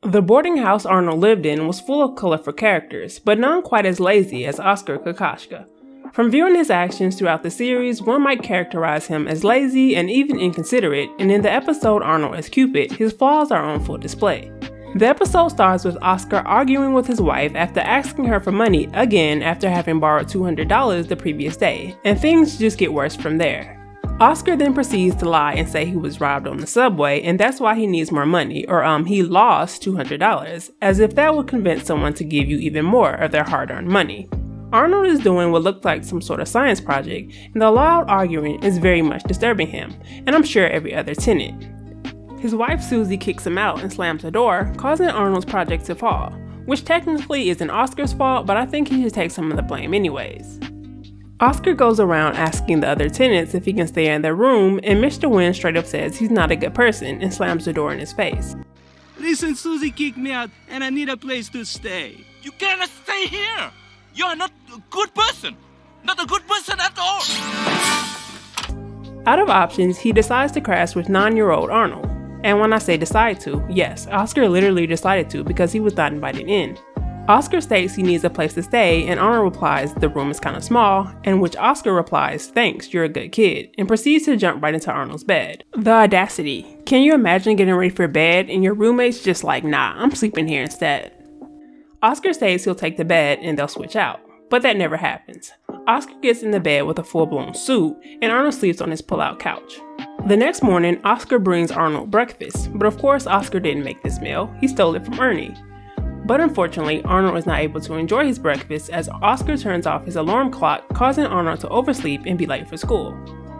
The boarding house Arnold lived in was full of colorful characters, but none quite as lazy as Oskar Kokoshka. From viewing his actions throughout the series, one might characterize him as lazy and even inconsiderate, and in the episode Arnold as Cupid, his flaws are on full display. The episode starts with Oskar arguing with his wife after asking her for money again after having borrowed $200 the previous day, and things just get worse from there. Oskar then proceeds to lie and say he was robbed on the subway and that's why he needs more money, or he lost $200, as if that would convince someone to give you even more of their hard-earned money. Arnold is doing what looked like some sort of science project, and the loud arguing is very much disturbing him, and I'm sure every other tenant. His wife Suzie kicks him out and slams the door, causing Arnold's project to fall, which technically isn't Oskar's fault, but I think he should take some of the blame anyways. Oskar goes around asking the other tenants if he can stay in their room, and Mr. Wynn straight up says he's not a good person and slams the door in his face. Listen, Suzie kicked me out and I need a place to stay. You cannot stay here! You're not a good person! Not a good person at all! Out of options, he decides to crash with 9-year-old Arnold. And when I say decide to, yes, Oskar literally decided to because he was not invited in. Oskar states he needs a place to stay, and Arnold replies the room is kind of small, in which Oskar replies, thanks, you're a good kid, and proceeds to jump right into Arnold's bed. The audacity. Can you imagine getting ready for bed and your roommate's just like, nah, I'm sleeping here instead. Oskar says he'll take the bed and they'll switch out, but that never happens. Oskar gets in the bed with a full-blown suit, and Arnold sleeps on his pull-out couch. The next morning, Oskar brings Arnold breakfast, but of course Oskar didn't make this meal, he stole it from Ernie. But unfortunately, Arnold is not able to enjoy his breakfast as Oskar turns off his alarm clock, causing Arnold to oversleep and be late for school.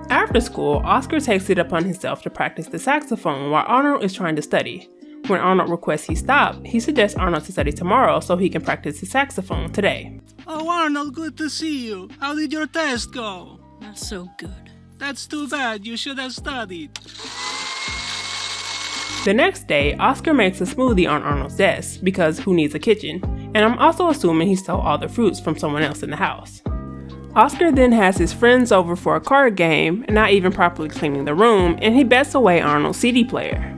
After school, Oskar takes it upon himself to practice the saxophone while Arnold is trying to study. When Arnold requests he stop, he suggests Arnold to study tomorrow so he can practice his saxophone today. Oh, Arnold, good to see you. How did your test go? Not so good. That's too bad. You should have studied. The next day, Oskar makes a smoothie on Arnold's desk, because who needs a kitchen? And I'm also assuming he stole all the fruits from someone else in the house. Oskar then has his friends over for a card game, not even properly cleaning the room, and he bets away Arnold's CD player.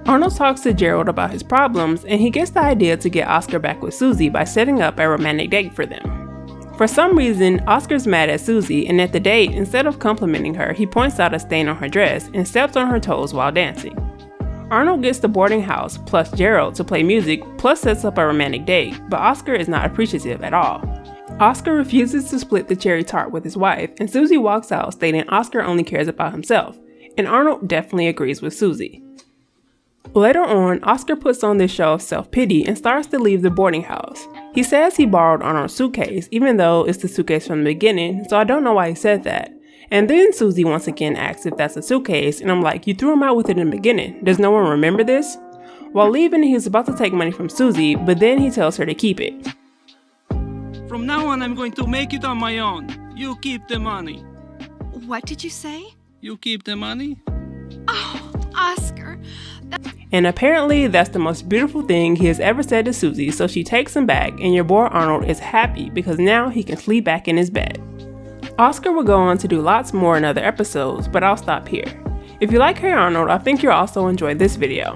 Arnold talks to Gerald about his problems, and he gets the idea to get Oskar back with Suzie by setting up a romantic date for them. For some reason, Oskar's mad at Suzie, and at the date, instead of complimenting her, he points out a stain on her dress and steps on her toes while dancing. Arnold gets the boarding house plus Gerald to play music plus sets up a romantic date, but Oskar is not appreciative at all. Oskar refuses to split the cherry tart with his wife, and Suzie walks out stating Oskar only cares about himself, and Arnold definitely agrees with Suzie. Later on, Oskar puts on this show of self-pity and starts to leave the boarding house. He says he borrowed Arnold's suitcase, even though it's the suitcase from the beginning, so I don't know why he said that. And then Suzie once again asks if that's a suitcase, and I'm like, you threw him out with it in the beginning. Does no one remember this? While leaving, he's about to take money from Suzie, but then he tells her to keep it. From now on, I'm going to make it on my own. You keep the money. What did you say? You keep the money? Oh, Oskar. And apparently, that's the most beautiful thing he has ever said to Suzie, so she takes him back, and your boy Arnold is happy because now he can sleep back in his bed. Oskar will go on to do lots more in other episodes, but I'll stop here. If you like Hey Arnold, I think you'll also enjoy this video.